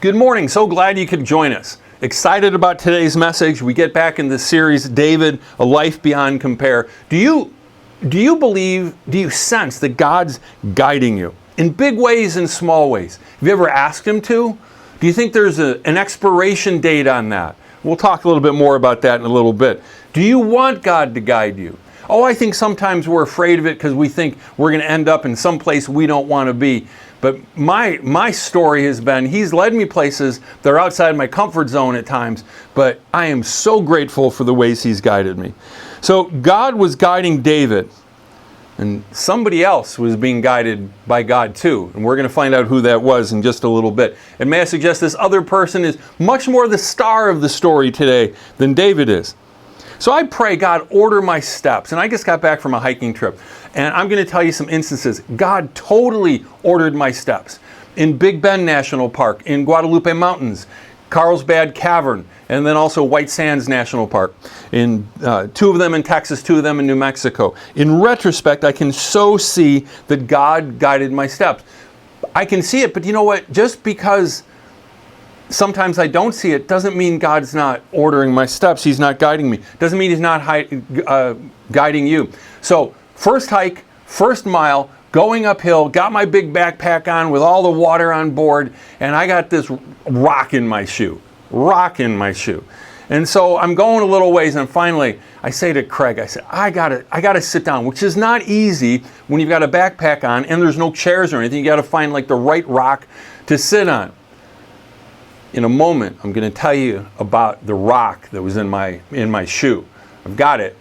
Good morning. So glad you could join us. Excited about today's message. We get back in the series, David, A Life Beyond Compare. Do you believe, do you sense that God's guiding you in big ways and small ways? Have you ever asked Him to? Do you think there's an expiration date on that? We'll talk a little bit more about that in a little bit. Do you want God to guide you? Oh, I think sometimes we're afraid of it because we think we're going to end up in some place we don't want to be. But my story has been, He's led me places that are outside my comfort zone at times, but I am so grateful for the ways He's guided me. So God was guiding David, and somebody else was being guided by God too. And we're going to find out who that was in just a little bit. And may I suggest this other person is much more the star of the story today than David is. So I pray, God, order my steps. And I just got back from a hiking trip. And I'm going to tell you some instances. God totally ordered my steps. In Big Bend National Park, in Guadalupe Mountains, Carlsbad Cavern, and then also White Sands National Park. In two of them in Texas, two of them in New Mexico. In retrospect, I can so see that God guided my steps. I can see it, but you know what? Just because sometimes I don't see it doesn't mean God's not ordering my steps. He's not guiding me. Doesn't mean He's not guiding you. So first hike, first mile, going uphill, got my big backpack on with all the water on board, and I got this rock in my shoe. And so I'm going a little ways, and finally I say to Craig, I said, I gotta sit down, which is not easy when you've got a backpack on and there's no chairs or anything. You gotta find like the right rock to sit on. In a moment, I'm going to tell you about the rock that was in my shoe. I've got it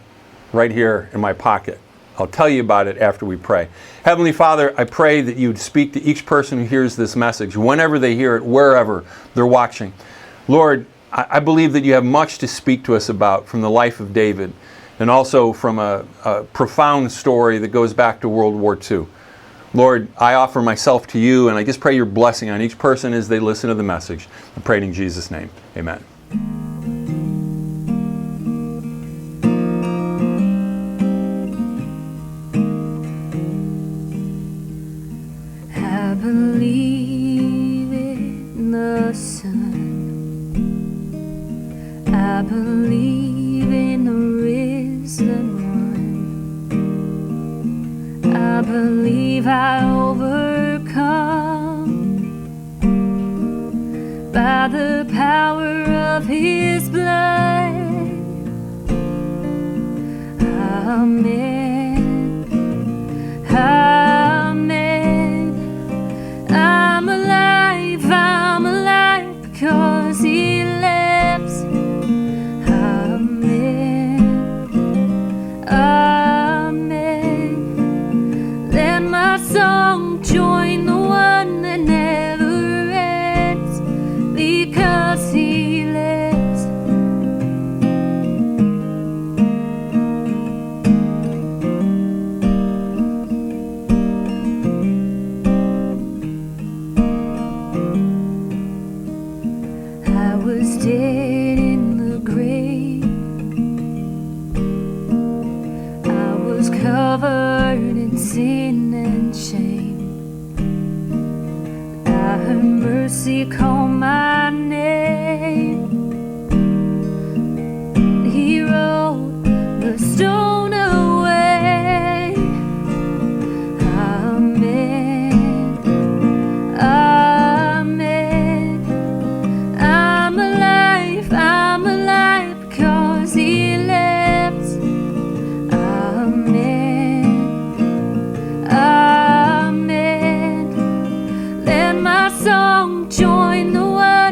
right here in my pocket. I'll tell you about it after we pray. Heavenly Father, I pray that you'd speak to each person who hears this message, whenever they hear it, wherever they're watching. Lord, I believe that you have much to speak to us about from the life of David, and also from a profound story that goes back to World War II. Lord, I offer myself to you, and I just pray your blessing on each person as they listen to the message. I pray it in Jesus' name. Amen. I believe in the sun. I believe in the risen one. I believe I overcome by the power of His blood. Amen. Amen. I'm alive because He lives. Amen. Amen. Let my song join the one that never ends, because He lives. I was dead in the grave. I was covered in sin and shame. I heard mercy call my name. He rolled the stone away. Amen. Amen. I'm alive because He lives. Amen. Amen. Let my song join the one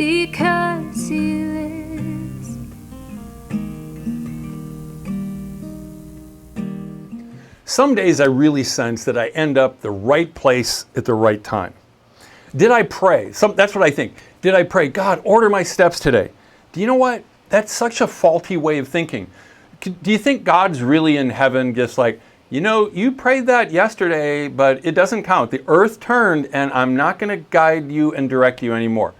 because he lives. Some days I really sense that I end up the right place at the right time. Did I pray? That's what I think. Did I pray, God, order my steps today? Do you know what? That's such a faulty way of thinking. Do you think God's really in heaven just like, you know, you prayed that yesterday, but it doesn't count. The earth turned and I'm not going to guide you and direct you anymore.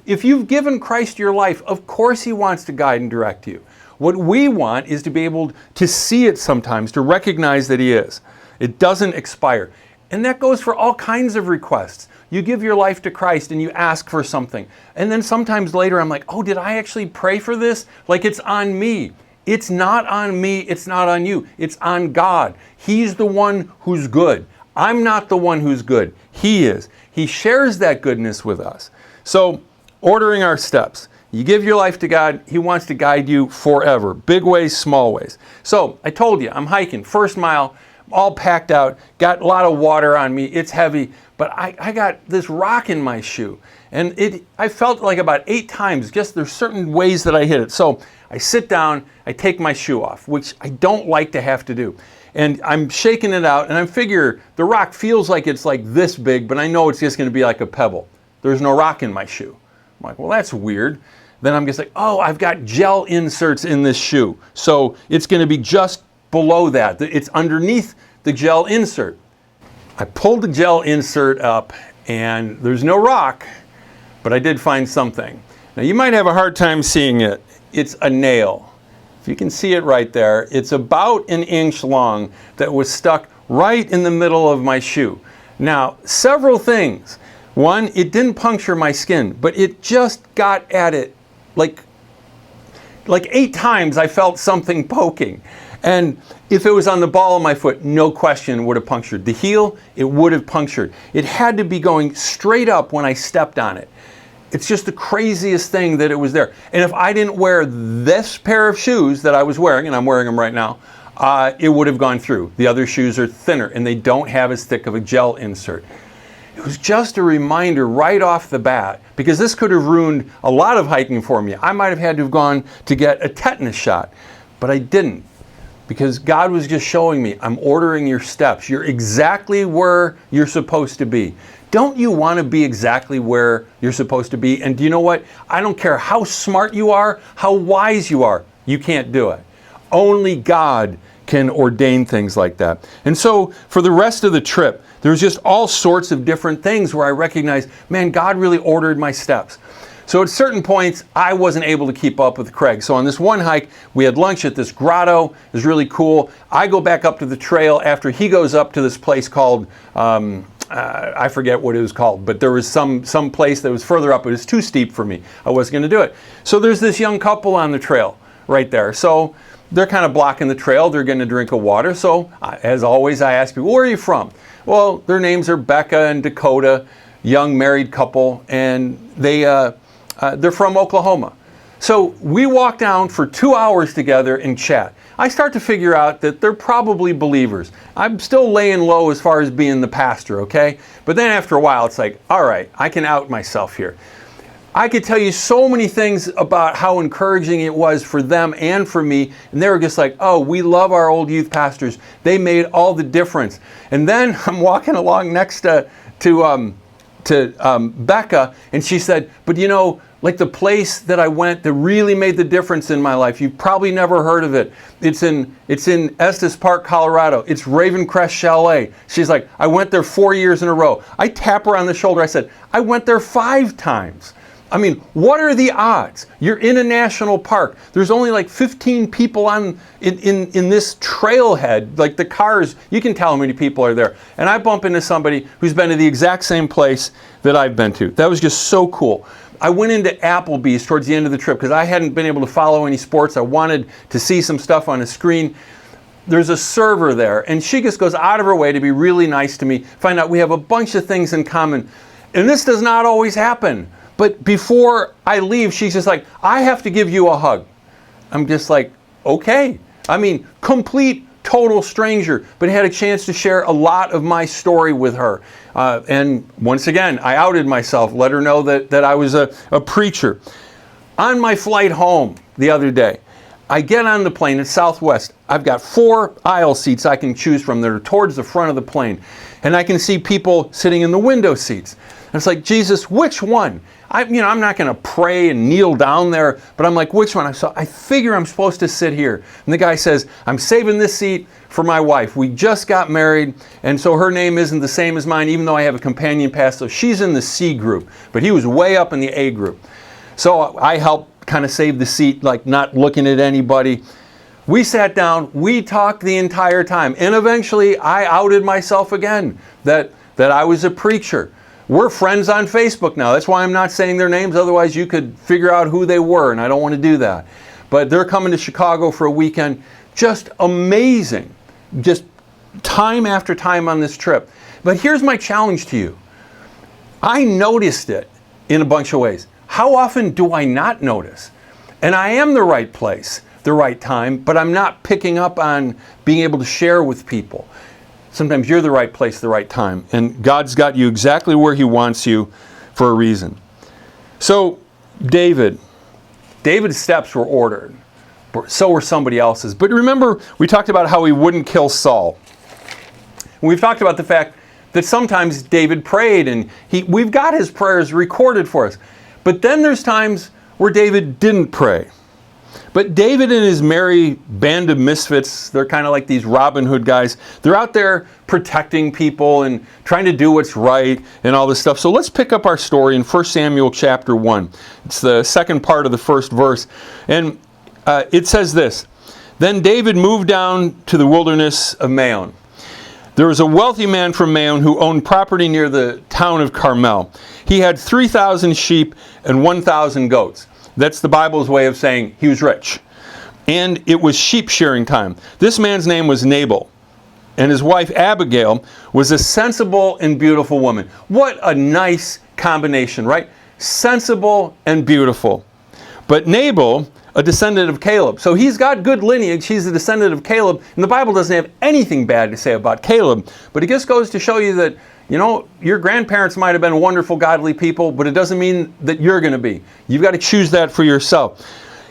If you've given Christ your life, of course he wants to guide and direct you. What we want is to be able to see it sometimes, to recognize that he is. It doesn't expire. And that goes for all kinds of requests. You give your life to Christ and you ask for something. And then sometimes later I'm like, oh, did I actually pray for this? Like it's on me. It's not on me. It's not on you. It's on God. He's the one who's good. I'm not the one who's good. He is. He shares that goodness with us. So ordering our steps. You give your life to God, he wants to guide you forever. Big ways, small ways. So I told you, I'm hiking, first mile, all packed out, got a lot of water on me, it's heavy, but I got this rock in my shoe. And I felt like about 8 times, just there's certain ways that I hit it. So I sit down, I take my shoe off, which I don't like to have to do. And I'm shaking it out, and I figure the rock feels like it's like this big, but I know it's just gonna be like a pebble. There's no rock in my shoe. I'm like, well, that's weird. Then I'm just like, oh, I've got gel inserts in this shoe. So it's going to be just below that. It's underneath the gel insert. I pulled the gel insert up and there's no rock, but I did find something. Now you might have a hard time seeing it. It's a nail. If you can see it right there, it's about 1 inch long that was stuck right in the middle of my shoe. Now, several things. One, it didn't puncture my skin, but it just got at it. Like 8 times I felt something poking. And if it was on the ball of my foot, no question it would have punctured. The heel, it would have punctured. It had to be going straight up when I stepped on it. It's just the craziest thing that it was there. And if I didn't wear this pair of shoes that I was wearing, and I'm wearing them right now, it would have gone through. The other shoes are thinner and they don't have as thick of a gel insert. It was just a reminder right off the bat, because this could have ruined a lot of hiking for me. I might have had to have gone to get a tetanus shot, but I didn't, because God was just showing me, I'm ordering your steps. You're exactly where you're supposed to be. Don't you want to be exactly where you're supposed to be? And do you know what? I don't care how smart you are, how wise you are, you can't do it. Only God can ordain things like that. And so for the rest of the trip, there's just all sorts of different things where I recognized, man, God really ordered my steps. So at certain points, I wasn't able to keep up with Craig. So on this one hike, we had lunch at this grotto. It was really cool. I go back up to the trail after he goes up to this place called, I forget what it was called, but there was some place that was further up. It was too steep for me. I wasn't going to do it. So there's this young couple on the trail right there. So they're kind of blocking the trail. They're getting a drink of water. So as always, I ask people, where are you from? Well, their names are Becca and Dakota, young married couple, and they're from Oklahoma. So we walk down for 2 hours together and chat. I start to figure out that they're probably believers. I'm still laying low as far as being the pastor, okay? But then after a while, it's like, all right, I can out myself here. I could tell you so many things about how encouraging it was for them and for me, and they were just like, oh, we love our old youth pastors. They made all the difference. And then I'm walking along next to Becca, and she said, but you know, like the place that I went that really made the difference in my life, you've probably never heard of it. It's in Estes Park, Colorado. It's Ravencrest Chalet. She's like, I went there 4 years in a row. I tap her on the shoulder. I said, I went there 5 times. I mean, what are the odds? You're in a national park. There's only like 15 people in this trailhead, like the cars, you can tell how many people are there. And I bump into somebody who's been to the exact same place that I've been to. That was just so cool. I went into Applebee's towards the end of the trip because I hadn't been able to follow any sports. I wanted to see some stuff on a screen. There's a server there, and she just goes out of her way to be really nice to me, find out we have a bunch of things in common. And this does not always happen. But before I leave, she's just like, I have to give you a hug. I'm just like, okay. I mean, complete total stranger, but had a chance to share a lot of my story with her. And once again, I outed myself, let her know that I was a preacher. On my flight home the other day, I get on the plane at Southwest. I've got 4 aisle seats I can choose from that are towards the front of the plane. And I can see people sitting in the window seats. And it's like, Jesus, which one? I'm not going to pray and kneel down there, but I'm like, which one? So I figure I'm supposed to sit here. And the guy says, I'm saving this seat for my wife. We just got married, and so her name isn't the same as mine, even though I have a companion pass. So she's in the C group, but he was way up in the A group. So I helped kind of save the seat, like not looking at anybody. We sat down, we talked the entire time, and eventually I outed myself again that I was a preacher. We're friends on Facebook now. That's why I'm not saying their names. Otherwise, you could figure out who they were, and I don't want to do that. But they're coming to Chicago for a weekend. Just amazing. Just time after time on this trip. But here's my challenge to you. I noticed it in a bunch of ways. How often do I not notice? And I am the right place, the right time, but I'm not picking up on being able to share with people. Sometimes you're the right place, the right time, and God's got you exactly where He wants you for a reason. So, David's steps were ordered. So were somebody else's. But remember, we talked about how he wouldn't kill Saul. We've talked about the fact that sometimes David prayed, and we've got his prayers recorded for us. But then there's times where David didn't pray. But David and his merry band of misfits, they're kind of like these Robin Hood guys. They're out there protecting people and trying to do what's right and all this stuff. So let's pick up our story in 1 Samuel chapter 1. It's the second part of the first verse. And it says this, Then David moved down to the wilderness of Maon. There was a wealthy man from Maon who owned property near the town of Carmel. He had 3,000 sheep and 1,000 goats. That's the Bible's way of saying he was rich. And it was sheep shearing time. This man's name was Nabal, and his wife Abigail was a sensible and beautiful woman. What a nice combination, right? Sensible and beautiful. But Nabal, a descendant of Caleb. So he's got good lineage. He's a descendant of Caleb. And the Bible doesn't have anything bad to say about Caleb. But it just goes to show you that, your grandparents might have been wonderful, godly people, but it doesn't mean that you're going to be. You've got to choose that for yourself.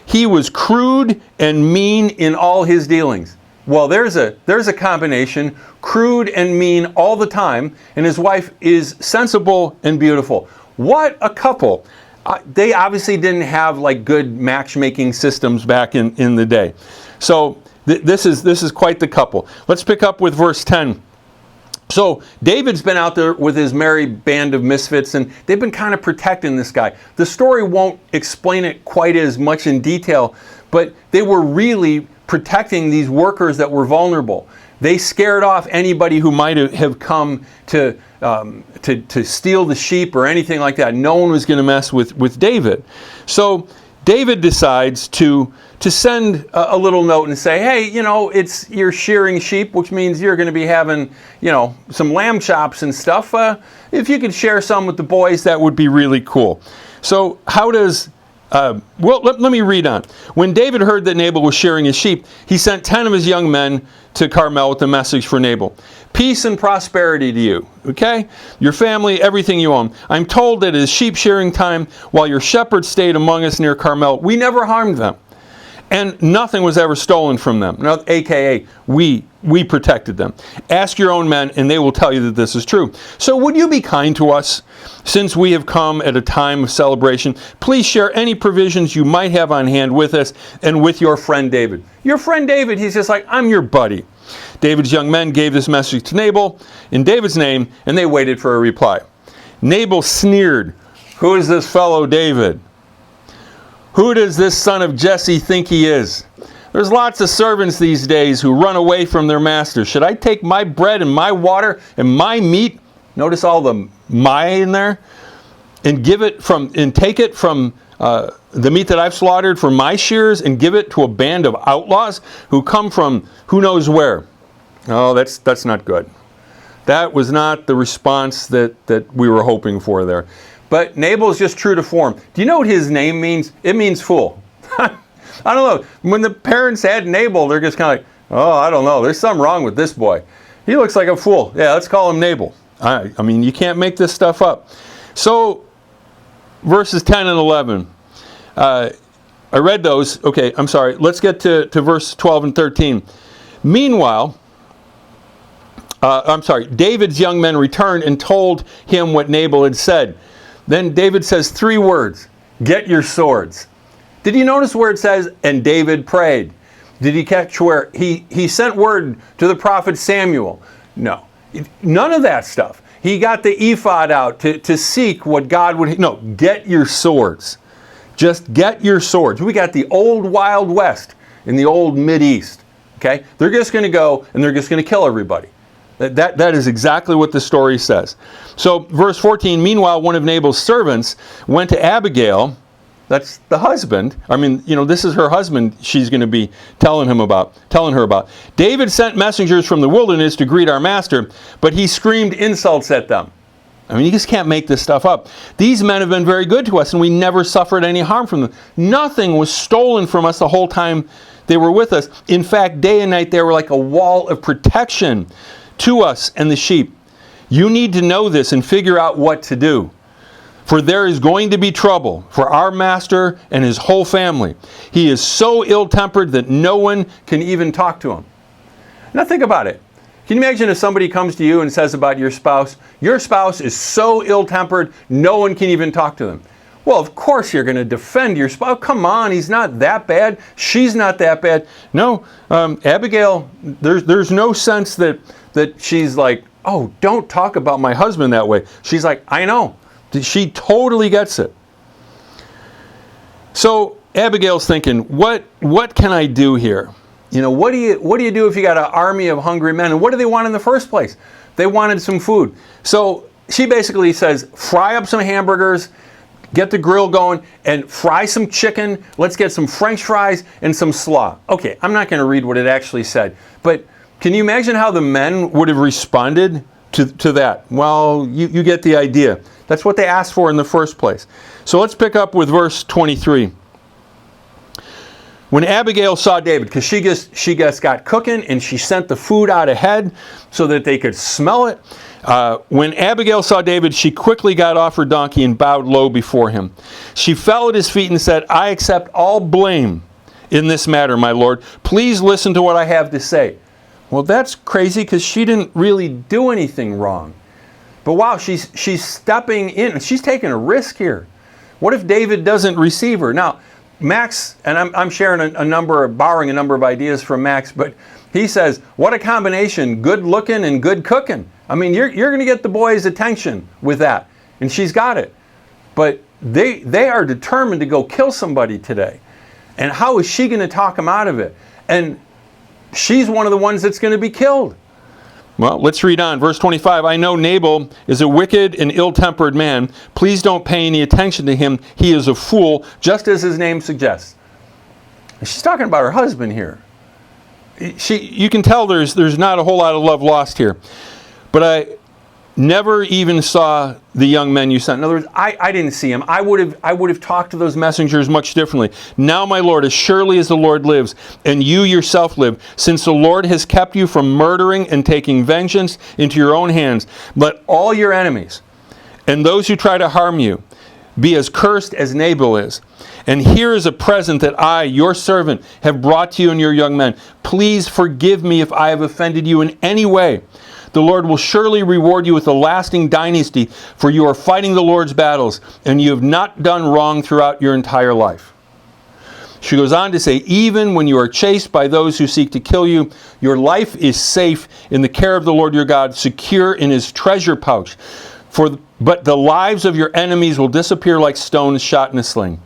He was crude and mean in all his dealings. Well, there's a combination, crude and mean all the time, and his wife is sensible and beautiful. What a couple. They obviously didn't have like good matchmaking systems back in the day. So this is quite the couple. Let's pick up with verse 10. So David's been out there with his merry band of misfits, and they've been kind of protecting this guy. The story won't explain it quite as much in detail, but they were really protecting these workers that were vulnerable. They scared off anybody who might have come to steal the sheep or anything like that. No one was going to mess with David. So David decides to send a little note and say, hey, you're shearing sheep, which means you're going to be having, some lamb chops and stuff. If you could share some with the boys, that would be really cool. So how does... let me read on. When David heard that Nabal was shearing his sheep, he sent 10 of his young men to Carmel with a message for Nabal. Peace and prosperity to you, okay? Your family, everything you own. I'm told that it is sheep shearing time while your shepherds stayed among us near Carmel. We never harmed them, and nothing was ever stolen from them. Now, AKA, we protected them. Ask your own men, and they will tell you that this is true. So would you be kind to us, since we have come at a time of celebration? Please share any provisions you might have on hand with us and with your friend David. Your friend David, he's just like, I'm your buddy. David's young men gave this message to Nabal in David's name, and they waited for a reply. Nabal sneered, who is this fellow David? Who does this son of Jesse think he is? There's lots of servants these days who run away from their masters. Should I take my bread and my water and my meat, notice all the my in there, and take it from the meat that I've slaughtered for my shears and give it to a band of outlaws who come from who knows where? Oh, that's not good. That was not the response that we were hoping for there. But Nabal's just true to form. Do you know what his name means? It means fool. I don't know. When the parents had Nabal, they're just kind of like, Oh, I don't know. There's something wrong with this boy. He looks like a fool. Yeah, let's call him Nabal. I mean, you can't make this stuff up. So, verses 10 and 11. I read those. Okay, I'm sorry. Let's get to verse 12 and 13. Meanwhile, David's young men returned and told him what Nabal had said. Then David says 3 words. Get your swords. Did you notice where it says, and David prayed? Did you catch where he sent word to the prophet Samuel? No. None of that stuff. He got the ephod out to seek what God would... No, get your swords. Just get your swords. We got the old Wild West in the old Mideast. Okay? They're just going to go and they're just going to kill everybody. That is exactly what the story says. So, verse 14, meanwhile, one of Nabal's servants went to Abigail. That's the husband. I mean, this is her husband she's going to be telling her about. David sent messengers from the wilderness to greet our master, but he screamed insults at them. I mean, you just can't make this stuff up. These men have been very good to us, and we never suffered any harm from them. Nothing was stolen from us the whole time they were with us. In fact, day and night, they were like a wall of protection to us and the sheep. You need to know this and figure out what to do. For there is going to be trouble for our master and his whole family. He is so ill-tempered that no one can even talk to him. Now think about it. Can you imagine if somebody comes to you and says about your spouse is so ill-tempered, no one can even talk to them? Well, of course you're going to defend your spouse. Come on, he's not that bad. She's not that bad. No, Abigail, there's no sense that she's like, oh, don't talk about my husband that way. She's like, I know. She totally gets it. So Abigail's thinking, what can I do here? What do you do if you got an army of hungry men? And what do they want in the first place? They wanted some food. So she basically says, fry up some hamburgers, get the grill going, and fry some chicken. Let's get some French fries and some slaw. Okay, I'm not going to read what it actually said, but can you imagine how the men would have responded to that? Well, you get the idea. That's what they asked for in the first place. So let's pick up with verse 23. When Abigail saw David, because she just got cooking and she sent the food out ahead so that they could smell it. When Abigail saw David, she quickly got off her donkey and bowed low before him. She fell at his feet and said, I accept all blame in this matter, my lord. Please listen to what I have to say. Well, that's crazy because she didn't really do anything wrong. But wow, she's stepping in. She's taking a risk here. What if David doesn't receive her? Now, Max, and I'm sharing borrowing a number of ideas from Max, but he says, what a combination, good looking and good cooking. I mean, you're going to get the boy's attention with that. And she's got it. But they are determined to go kill somebody today. And how is she going to talk him out of it? And she's one of the ones that's going to be killed. Well, let's read on. Verse 25, I know Nabal is a wicked and ill-tempered man. Please don't pay any attention to him. He is a fool, just as his name suggests. And she's talking about her husband here. You can tell there's not a whole lot of love lost here. But I never even saw the young men you sent. In other words, I didn't see him. I would have talked to those messengers much differently. Now, my Lord, as surely as the Lord lives, and you yourself live, since the Lord has kept you from murdering and taking vengeance into your own hands, let all your enemies and those who try to harm you be as cursed as Nabal is. And here is a present that I, your servant, have brought to you and your young men. Please forgive me if I have offended you in any way. The Lord will surely reward you with a lasting dynasty, for you are fighting the Lord's battles, and you have not done wrong throughout your entire life. She goes on to say, even when you are chased by those who seek to kill you, your life is safe in the care of the Lord your God, secure in his treasure pouch. But the lives of your enemies will disappear like stones shot in a sling.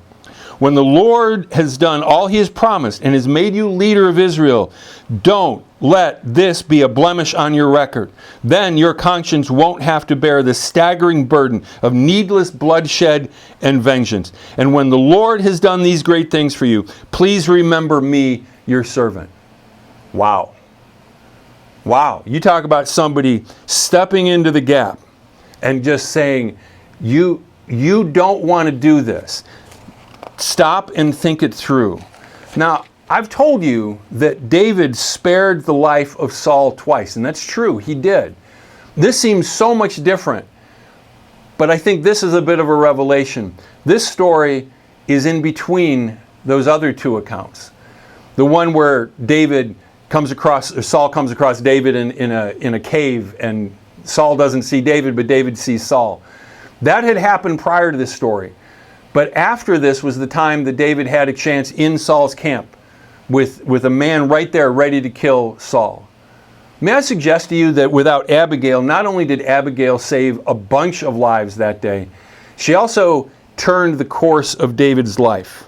When the Lord has done all he has promised and has made you leader of Israel, don't let this be a blemish on your record. Then your conscience won't have to bear the staggering burden of needless bloodshed and vengeance. And when the Lord has done these great things for you, please remember me, your servant. Wow. Wow. You talk about somebody stepping into the gap and just saying, you don't want to do this. Stop and think it through. Now, I've told you that David spared the life of Saul twice, and that's true, he did. This seems so much different, but I think this is a bit of a revelation. This story is in between those other two accounts. The one where Saul comes across David in a cave, and Saul doesn't see David, but David sees Saul. That had happened prior to this story. But after this was the time that David had a chance in Saul's camp with a man right there ready to kill Saul. May I suggest to you that without Abigail, not only did Abigail save a bunch of lives that day, she also turned the course of David's life.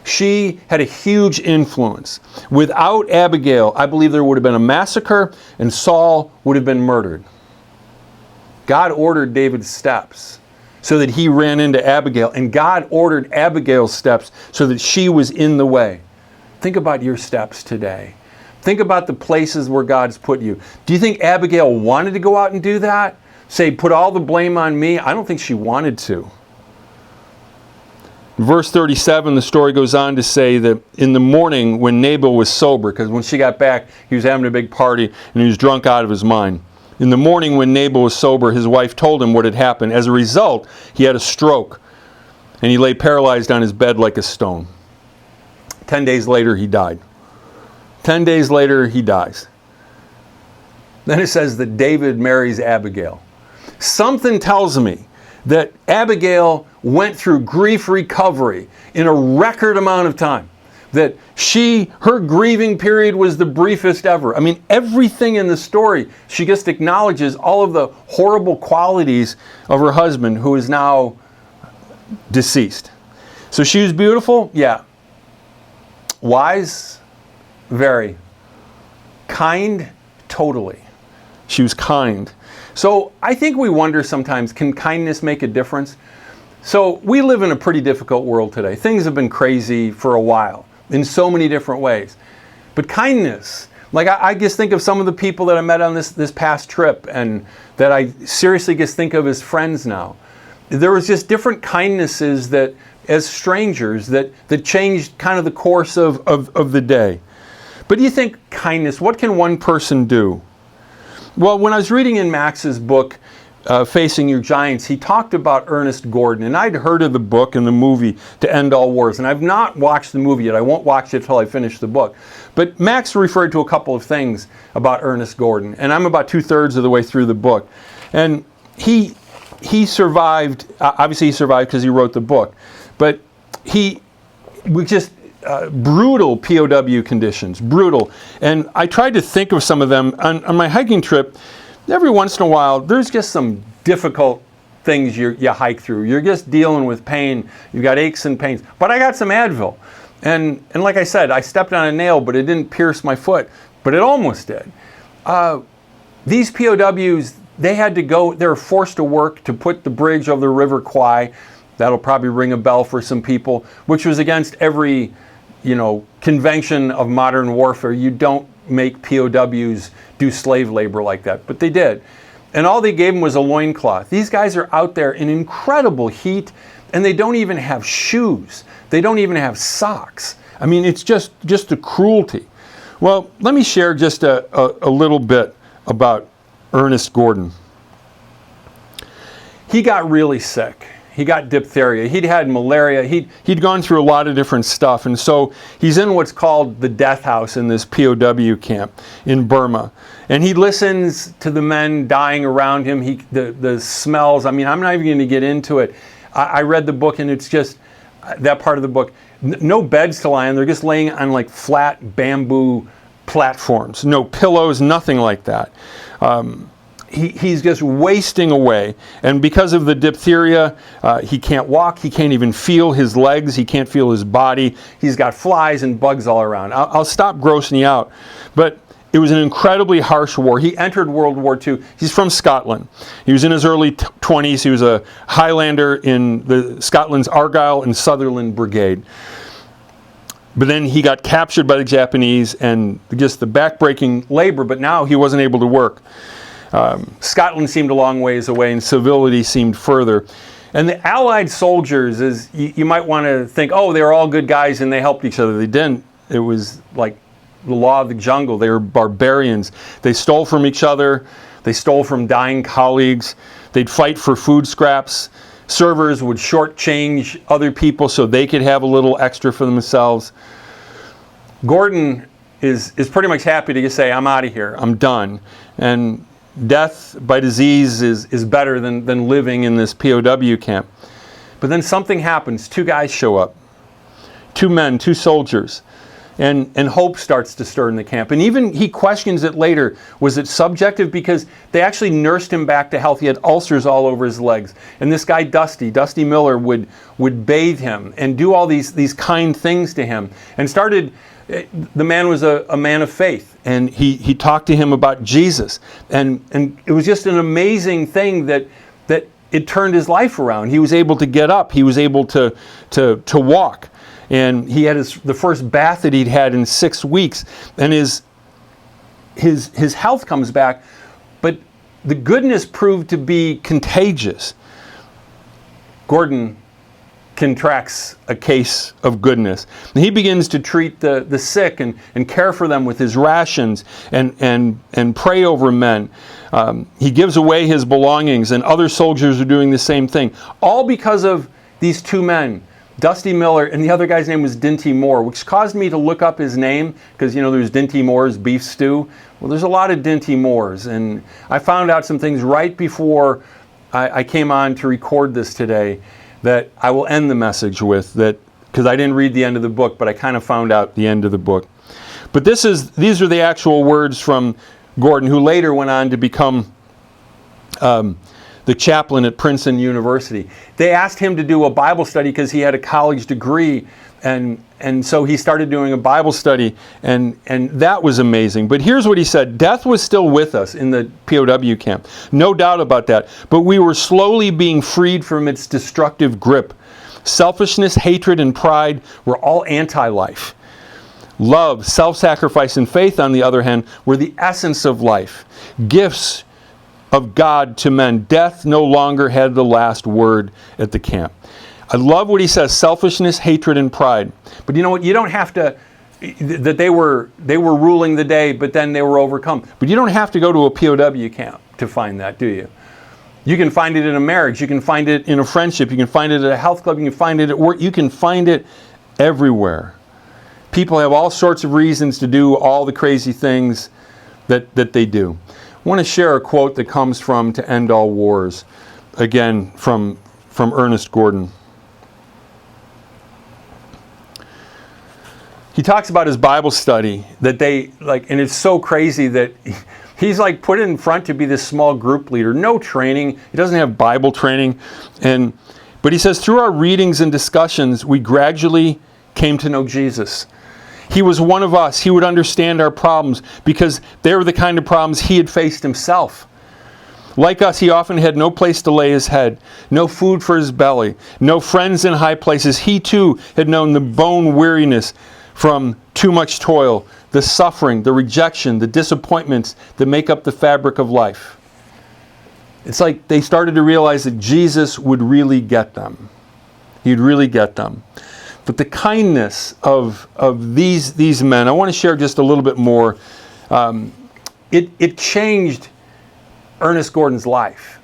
She had a huge influence. Without Abigail, I believe there would have been a massacre and Saul would have been murdered. God ordered David's steps so that he ran into Abigail, and God ordered Abigail's steps so that she was in the way. Think about your steps today. Think about the places where God's put you. Do you think Abigail wanted to go out and do that? Say, put all the blame on me? I don't think she wanted to. Verse 37, the story goes on to say that in the morning when Nabal was sober, because when she got back, he was having a big party and he was drunk out of his mind. In the morning when Nabal was sober, his wife told him what had happened. As a result, he had a stroke and he lay paralyzed on his bed like a stone. 10 days later, he died. 10 days later, he dies. Then it says that David marries Abigail. Something tells me that Abigail went through grief recovery in a record amount of time. That her grieving period was the briefest ever. I mean, everything in the story, she just acknowledges all of the horrible qualities of her husband, who is now deceased. So she was beautiful? Yeah. Wise? Very. Kind? Totally. She was kind. So I think we wonder sometimes, can kindness make a difference? So we live in a pretty difficult world today. Things have been crazy for a while in so many different ways. But kindness, like I just think of some of the people that I met on this past trip and that I seriously just think of as friends now. There was just different kindnesses that, as strangers, that changed kind of the course of the day. But do you think kindness, what can one person do? Well, when I was reading in Max's book, Facing Your Giants, he talked about Ernest Gordon, and I'd heard of the book and the movie To End All Wars, and I've not watched the movie yet. I won't watch it until I finish the book. But Max referred to a couple of things about Ernest Gordon, and I'm about 2/3 of the way through the book. And he survived, obviously he survived because he wrote the book, but brutal POW conditions, brutal. And I tried to think of some of them. On my hiking trip, every once in a while, there's just some difficult things you hike through. You're just dealing with pain. You've got aches and pains. But I got some Advil. And like I said, I stepped on a nail, but it didn't pierce my foot. But it almost did. These POWs, they were forced to work to put the bridge over the River Kwai. That'll probably ring a bell for some people, which was against every convention of modern warfare. You don't make POWs do slave labor like that, but they did. And all they gave them was a loincloth. These guys are out there in incredible heat, and they don't even have shoes. They don't even have socks. I mean, it's just a cruelty. Well, let me share just a little bit about Ernest Gordon. He got really sick. He got diphtheria. He'd had malaria. He'd gone through a lot of different stuff. And so he's in what's called the death house in this POW camp in Burma. And he listens to the men dying around him. The smells. I mean, I'm not even going to get into it. I read the book, and it's just that part of the book. No beds to lie on. They're just laying on like flat bamboo platforms. No pillows, nothing like that. He's just wasting away. And because of the diphtheria, he can't walk. He can't even feel his legs. He can't feel his body. He's got flies and bugs all around. I'll stop grossing you out. But it was an incredibly harsh war. He entered World War II. He's from Scotland. He was in his early 20s. He was a Highlander in Scotland's Argyll and Sutherland Brigade. But then he got captured by the Japanese and just the backbreaking labor, but now he wasn't able to work. Scotland seemed a long ways away and civility seemed further. And the Allied soldiers, you might want to think, oh, they were all good guys and they helped each other. They didn't. It was like the law of the jungle. They were barbarians. They stole from each other. They stole from dying colleagues. They'd fight for food scraps. Servers would shortchange other people so they could have a little extra for themselves. Gordon is pretty much happy to just say, I'm out of here. I'm done. And death by disease is better than living in this POW camp. But then something happens. Two guys show up. Two men, two soldiers. And hope starts to stir in the camp. And even he questions it later. Was it subjective? Because they actually nursed him back to health. He had ulcers all over his legs. And this guy, Dusty Miller, would bathe him and do all these kind things to him. And the man was a man of faith. And he talked to him about Jesus. And it was just an amazing thing that it turned his life around. He was able to get up. He was able to walk. And he had the first bath that he'd had in 6 weeks. And his health comes back. But the goodness proved to be contagious. Gordon contracts a case of goodness. And he begins to treat the sick and care for them with his rations and pray over men. He gives away his belongings, and other soldiers are doing the same thing. All because of these two men, Dusty Miller, and the other guy's name was Dinty Moore, which caused me to look up his name, because there's Dinty Moore's beef stew. Well, there's a lot of Dinty Moores, and I found out some things right before I came on to record this today that I will end the message with, because I didn't read the end of the book, but I kind of found out the end of the book. But these are the actual words from Gordon, who later went on to become the chaplain at Princeton University. They asked him to do a Bible study because he had a college degree, and so he started doing a Bible study, and that was amazing. But here's what he said: death was still with us in the POW camp, no doubt about that, but we were slowly being freed from its destructive grip. Selfishness, hatred, and pride were all anti-life. Love, self-sacrifice, and faith, on the other hand, were the essence of life. Gifts of God to men. Death no longer had the last word at the camp. I love what he says: selfishness, hatred, and pride. But you know what? You don't have to, that they were ruling the day, but then they were overcome. But you don't have to go to a POW camp to find that, do you? You can find it in a marriage. You can find it in a friendship. You can find it at a health club. You can find it at work. You can find it everywhere. People have all sorts of reasons to do all the crazy things that they do. I want to share a quote that comes from To End All Wars, again from Ernest Gordon. He talks about his Bible study that and it's so crazy that he's put in front to be this small group leader. No training. He doesn't have Bible training. But he says, through our readings and discussions, we gradually came to know Jesus. He was one of us. He would understand our problems because they were the kind of problems he had faced himself. Like us, he often had no place to lay his head, no food for his belly, no friends in high places. He too had known the bone weariness from too much toil, the suffering, the rejection, the disappointments that make up the fabric of life. It's like they started to realize that Jesus would really get them. He'd really get them. But the kindness of these men, I want to share just a little bit more. It changed Ernest Gordon's life.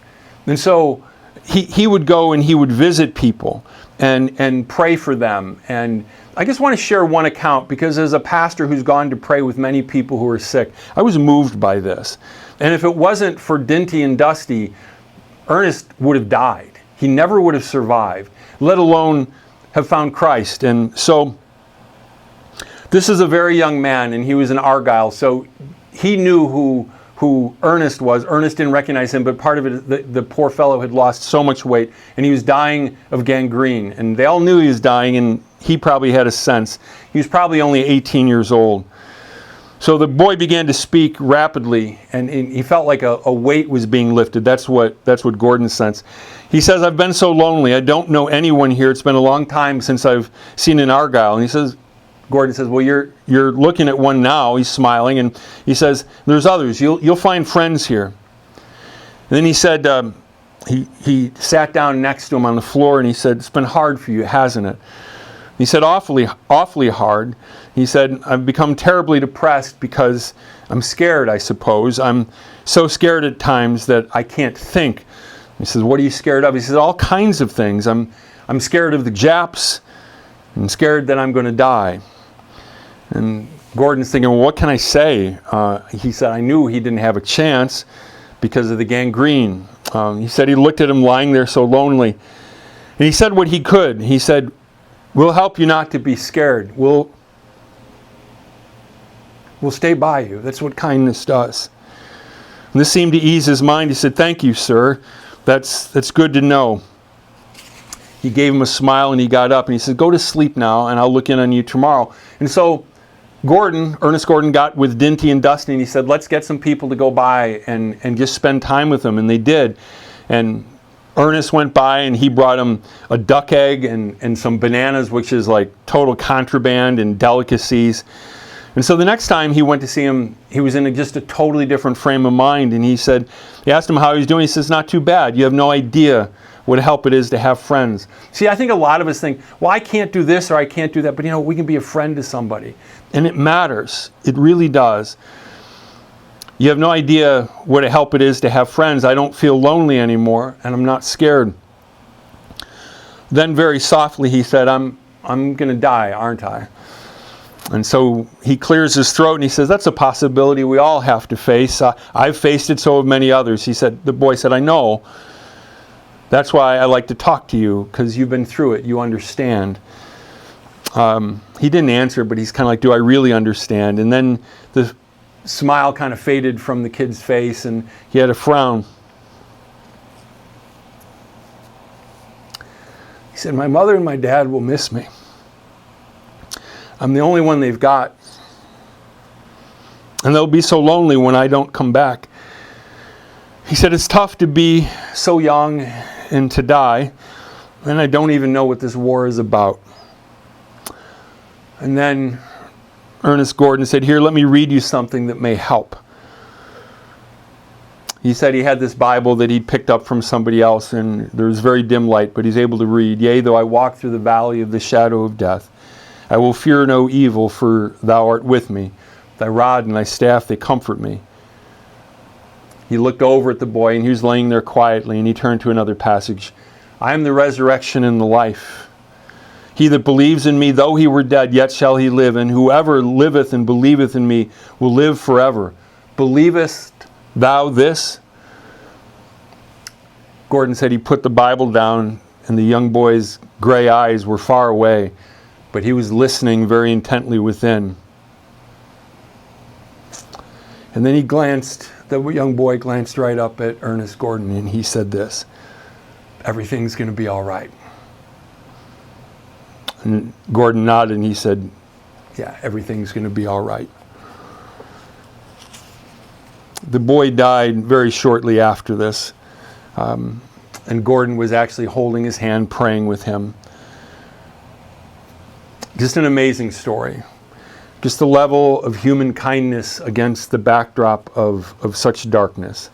And so he would go and he would visit people and pray for them. And I just want to share one account, because as a pastor who's gone to pray with many people who are sick, I was moved by this. And if it wasn't for Dinty and Dusty, Ernest would have died. He never would have survived, let alone have found Christ. And so this is a very young man, and he was in Argyle, so he knew who Ernest was. Ernest didn't recognize him, but part of it, the poor fellow had lost so much weight, and he was dying of gangrene. And they all knew he was dying, and he probably had a sense. He was probably only 18 years old. So the boy began to speak rapidly, and he felt like a weight was being lifted. That's what Gordon sensed. He says, "I've been so lonely. I don't know anyone here. It's been a long time since I've seen an Argyle." And Gordon says, "Well, you're looking at one now." He's smiling, and he says, "There's others. You'll find friends here." And then he said, he sat down next to him on the floor, and he said, "It's been hard for you, hasn't it?" He said, awfully, awfully hard. He said, I've become terribly depressed because I'm scared, I suppose. I'm so scared at times that I can't think. He says, what are you scared of? He says, all kinds of things. I'm scared of the Japs. I'm scared that I'm going to die. And Gordon's thinking, well, what can I say? He said, I knew he didn't have a chance because of the gangrene. He said he looked at him lying there so lonely. And he said what he could. He said, we'll help you not to be scared. We'll stay by you. That's what kindness does. And this seemed to ease his mind. He said, thank you, sir. That's good to know. He gave him a smile and he got up and he said, go to sleep now and I'll look in on you tomorrow. And so Ernest Gordon got with Dinty and Dusty and he said, let's get some people to go by and just spend time with them. And they did. And Ernest went by and he brought him a duck egg and some bananas, which is like total contraband and delicacies. And so the next time he went to see him, he was in just a totally different frame of mind. And he asked him how he was doing. He says, not too bad. You have no idea what a help it is to have friends. See, I think a lot of us think, well, I can't do this or I can't do that. But we can be a friend to somebody. And it matters. It really does. You have no idea what a help it is to have friends. I don't feel lonely anymore and I'm not scared. Then very softly he said, I'm going to die, aren't I? And so he clears his throat and he says, that's a possibility we all have to face. I've faced it, so have many others. The boy said, I know. That's why I like to talk to you, because you've been through it. You understand. He didn't answer, but he's kind of like, do I really understand? And then the smile kind of faded from the kid's face and he had a frown. He said, my mother and my dad will miss me. I'm the only one they've got. And they'll be so lonely when I don't come back. He said, it's tough to be so young and to die. And I don't even know what this war is about. And then Ernest Gordon said, here, let me read you something that may help. He said he had this Bible that he'd picked up from somebody else, and there was very dim light, but he's able to read, yea, though I walk through the valley of the shadow of death, I will fear no evil, for thou art with me. Thy rod and thy staff, they comfort me. He looked over at the boy, and he was laying there quietly, and he turned to another passage. I am the resurrection and the life. He that believes in me, though he were dead, yet shall he live. And whoever liveth and believeth in me will live forever. Believest thou this? Gordon said he put the Bible down, and the young boy's gray eyes were far away, but he was listening very intently within. And then the young boy glanced right up at Ernest Gordon, and he said this, everything's going to be all right. And Gordon nodded, and he said, yeah, everything's going to be all right. The boy died very shortly after this, and Gordon was actually holding his hand, praying with him. Just an amazing story. Just the level of human kindness against the backdrop of such darkness.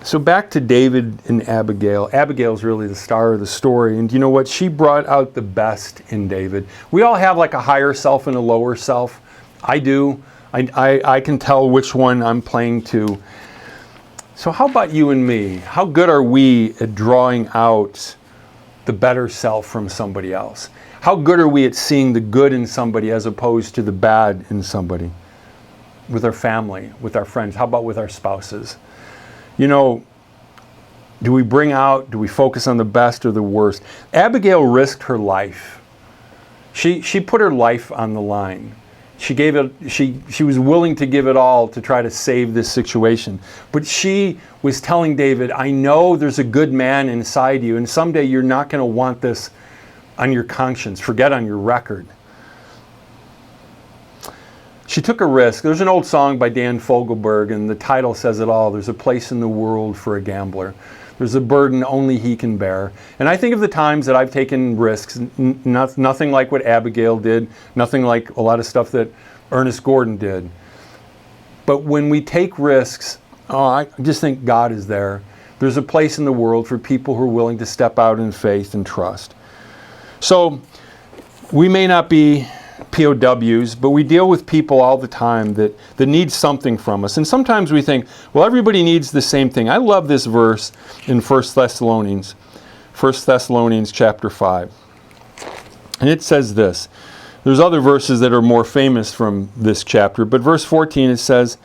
So back to David and Abigail. Abigail's really the star of the story. And you know what? She brought out the best in David. We all have like a higher self and a lower self. I do. I can tell which one I'm playing to. So how about you and me? How good are we at drawing out the better self from somebody else? How good are we at seeing the good in somebody as opposed to the bad in somebody? With our family, with our friends, how about with our spouses? Do we focus on the best or the worst? Abigail risked her life. She put her life on the line. She was willing to give it all to try to save this situation. But she was telling David, I know there's a good man inside you, and someday you're not going to want this on your conscience. Forget on your record. She took a risk. There's an old song by Dan Fogelberg, and the title says it all. There's a place in the world for a gambler. There's a burden only he can bear. And I think of the times that I've taken risks, nothing like what Abigail did, nothing like a lot of stuff that Ernest Gordon did. But when we take risks, I just think God is there. There's a place in the world for people who are willing to step out in faith and trust. So we may not be POWs, but we deal with people all the time that need something from us. And sometimes we think, well, everybody needs the same thing. I love this verse in 1 Thessalonians chapter 5. And it says this. There's other verses that are more famous from this chapter, but verse 14 it says,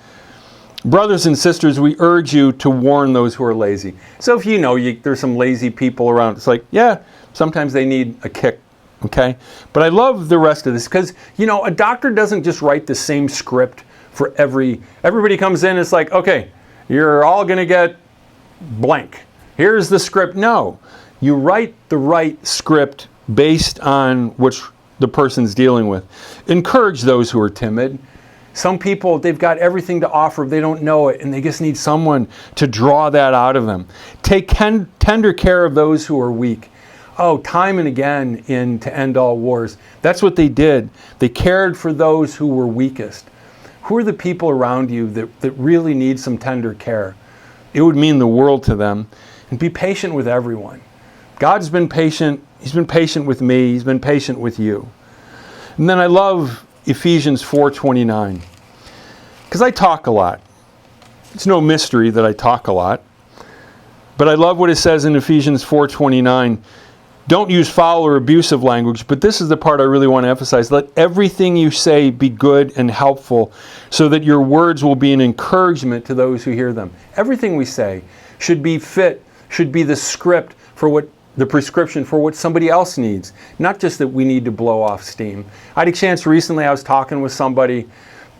brothers and sisters, we urge you to warn those who are lazy. So if you know there's some lazy people around, it's like, yeah, sometimes they need a kick, okay? But I love the rest of this because, a doctor doesn't just write the same script for everybody comes in, it's like, okay, you're all going to get blank. Here's the script. No, you write the right script based on which the person's dealing with. Encourage those who are timid. Some people, they've got everything to offer, they don't know it, and they just need someone to draw that out of them. Take tender care of those who are weak. Oh, time and again in To End All Wars, that's what they did. They cared for those who were weakest. Who are the people around you that really need some tender care? It would mean the world to them. And be patient with everyone. God's been patient. He's been patient with me. He's been patient with you. And then I love Ephesians 4:29. Because I talk a lot. It's no mystery that I talk a lot. But I love what it says in Ephesians 4:29. Don't use foul or abusive language, but this is the part I really want to emphasize. Let everything you say be good and helpful so that your words will be an encouragement to those who hear them. Everything we say should be the script for what the prescription for what somebody else needs, not just that we need to blow off steam. I had a chance recently, I was talking with somebody,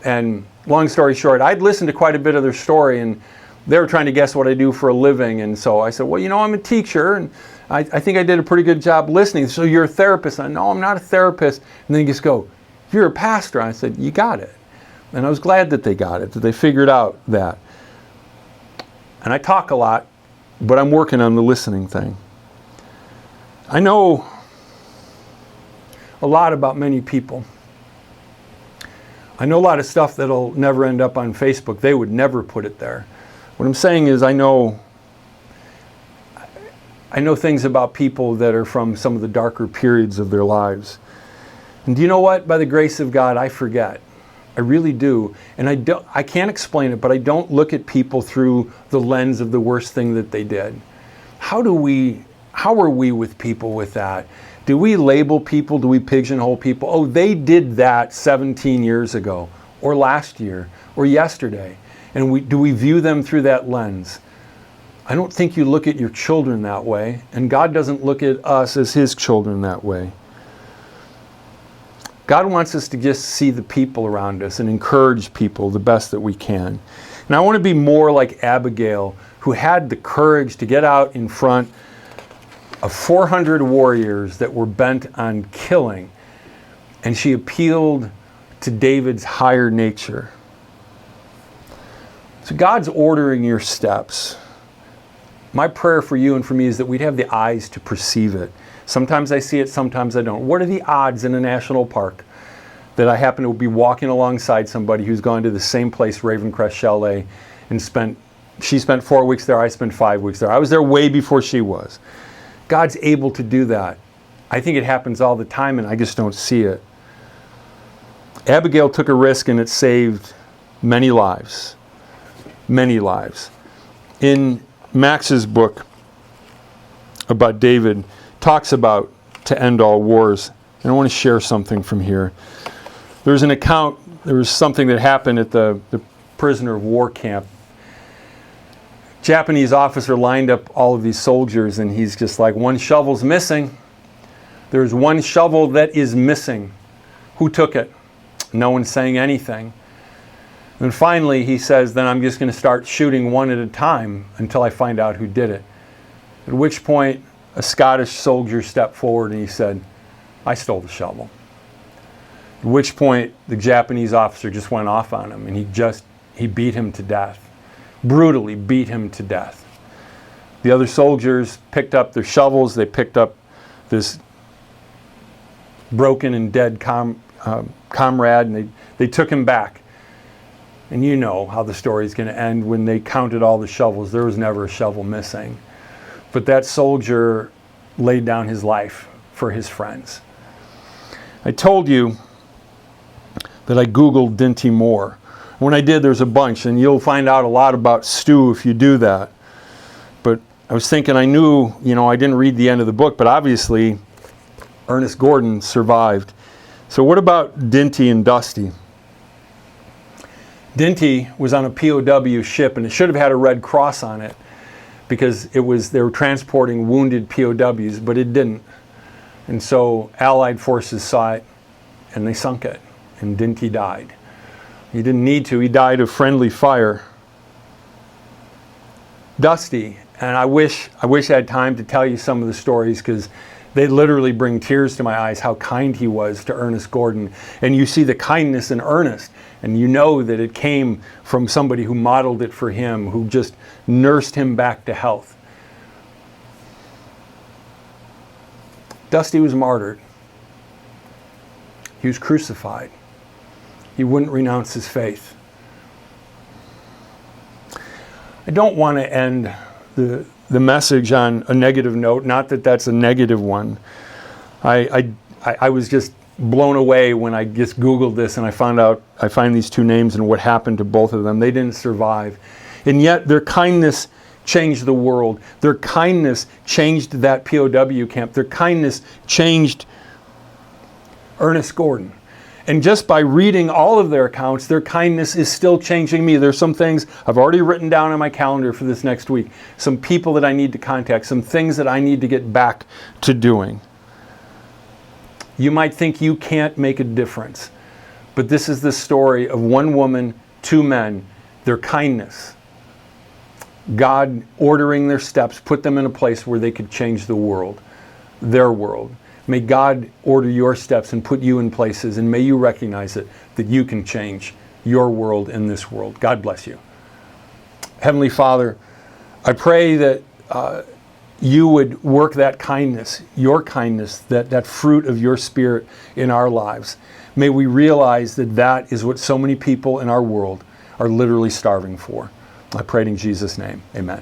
and long story short, I'd listened to quite a bit of their story, and they were trying to guess what I do for a living, and so I said, well, I'm a teacher, and I think I did a pretty good job listening. So you're a therapist? I no, I'm not a therapist. And then he just go, you're a pastor. I said, you got it. And I was glad that they got it, that they figured out that. And I talk a lot, but I'm working on the listening thing. I know a lot about many people. I know a lot of stuff that'll never end up on Facebook. They would never put it there. What I'm saying is I know things about people that are from some of the darker periods of their lives. And do you know what? By the grace of God, I forget. I really do. And I can't explain it, but I don't look at people through the lens of the worst thing that they did. How are we with people with that? Do we label people? Do we pigeonhole people? Oh, they did that 17 years ago, or last year, or yesterday. And do we view them through that lens? I don't think you look at your children that way, and God doesn't look at us as His children that way. God wants us to just see the people around us and encourage people the best that we can. And I want to be more like Abigail, who had the courage to get out in front of 400 warriors that were bent on killing, and she appealed to David's higher nature. So God's ordering your steps. My prayer for you and for me is that we'd have the eyes to perceive it. Sometimes I see it, sometimes I don't. What are the odds in a national park that I happen to be walking alongside somebody who's gone to the same place, Ravencrest Chalet, and she spent 4 weeks there, I spent 5 weeks there. I was there way before she was. God's able to do that. I think it happens all the time, and I just don't see it. Abigail took a risk, and it saved many lives. Many lives. In Max's book about David, talks about To End All Wars. And I want to share something from here. There was something that happened at the prisoner of war camp. Japanese officer lined up all of these soldiers, and he's just like, one shovel's missing. There's one shovel that is missing. Who took it? No one's saying anything. And finally he says, then I'm just going to start shooting one at a time until I find out who did it. At which point a Scottish soldier stepped forward and he said, I stole the shovel. At which point the Japanese officer just went off on him, and he beat him to death. Brutally beat him to death. The other soldiers picked up their shovels, they picked up this broken and dead comrade, and they took him back. And you know how the story is going to end. When they counted all the shovels, there was never a shovel missing. But that soldier laid down his life for his friends. I told you that I Googled Dinty Moore. When I did, there's a bunch, and you'll find out a lot about Stu if you do that. But I was thinking, I knew, I didn't read the end of the book, but obviously Ernest Gordon survived. So what about Dinty and Dusty? Dinty was on a POW ship, and it should have had a red cross on it because they were transporting wounded POWs, but it didn't. And so Allied forces saw it, and they sunk it, and Dinty died. He didn't need to. He died of friendly fire. Dusty, and I wish I had time to tell you some of the stories because they literally bring tears to my eyes how kind he was to Ernest Gordon. And you see the kindness in Ernest, and you know that it came from somebody who modeled it for him, who just nursed him back to health. Dusty was martyred. He was crucified. He wouldn't renounce his faith. I don't want to end the message on a negative note, not that that's a negative one. I was just blown away when I just Googled this and I find these two names and what happened to both of them. They didn't survive. And yet their kindness changed the world. Their kindness changed that POW camp. Their kindness changed Ernest Gordon. And just by reading all of their accounts, their kindness is still changing me. There's some things I've already written down on my calendar for this next week. Some people that I need to contact, some things that I need to get back to doing. You might think you can't make a difference, but this is the story of one woman, two men, their kindness. God ordering their steps, put them in a place where they could change the world, their world. May God order your steps and put you in places, and may you recognize it, that you can change your world and this world. God bless you. Heavenly Father, I pray that you would work that kindness, your kindness, that fruit of your Spirit in our lives. May we realize that that is what so many people in our world are literally starving for. I pray it in Jesus' name. Amen.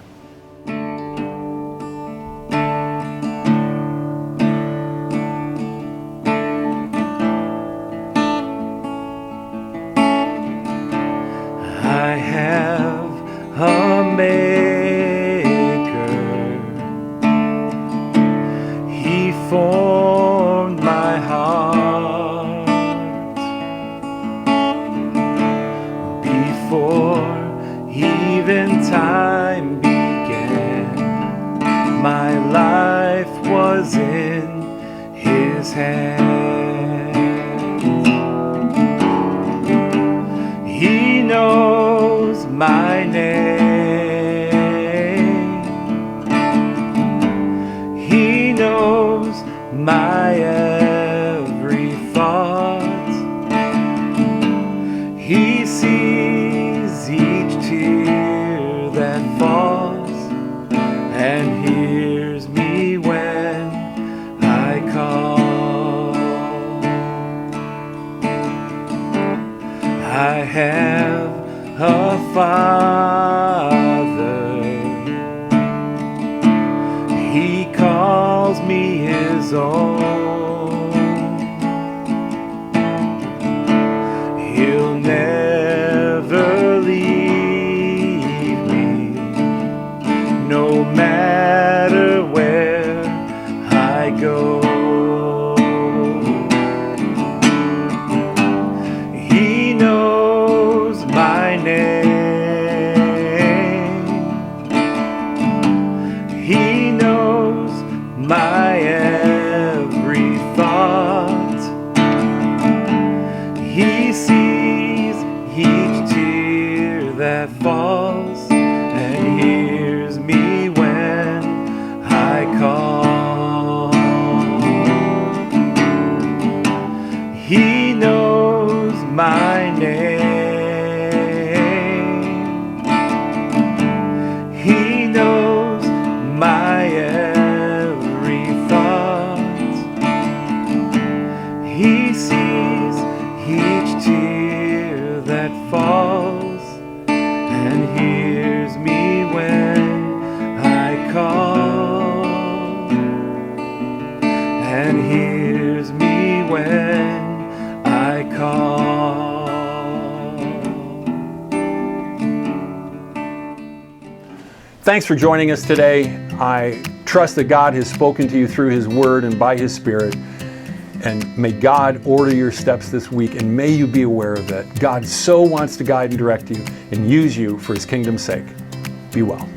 I have a maker. He formed my heart before even time began. My life was in his hands. He knows my name. He knows my every thought. He sees each tear that falls and hears me when I call. I have a Father. He calls me his own. He'll never leave me, no matter where I go. He knows my name. He knows my every thought. He sees each tear that falls and hears me when I call. He knows my name. He knows my every thought. He sees each tear that falls and hears me when I call, and hears me when Thanks for joining us today. I trust that God has spoken to you through His Word and by His Spirit. And may God order your steps this week, and may you be aware that God so wants to guide and direct you and use you for His kingdom's sake. Be well.